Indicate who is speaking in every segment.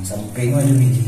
Speaker 1: Samping aja biji.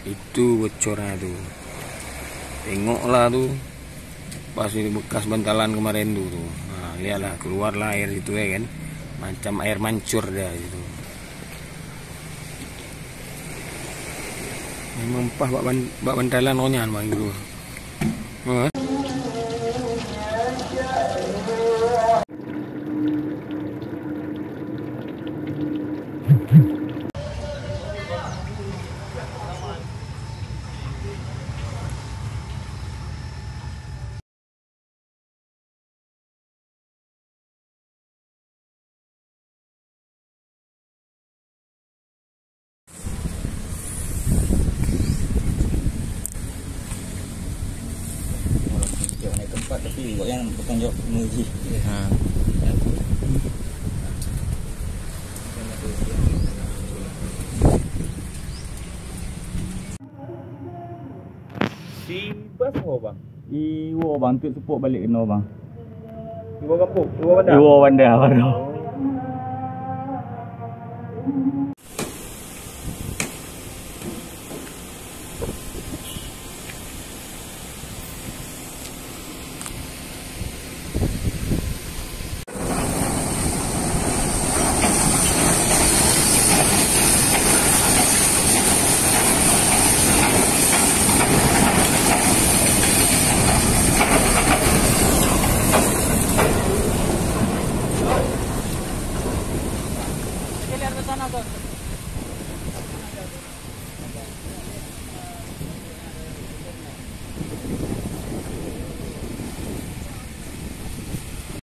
Speaker 2: Itu bocornya tuh, tengoklah tuh pas ini bekas bantalan kemarin tuh. Nah, lihatlah keluarlah air itu ya kan, macam air mancur dah itu. Memang pah bak bantalan ronyan bang itu.
Speaker 1: Naik tempat tapi buat yang bertanggung jawab menguji.
Speaker 2: Si bas mau bang?
Speaker 1: Iwo bang, tu sepuk balik kena bang.
Speaker 2: Iwo kampung, Iwo bandar.
Speaker 1: Iwo bandar baru.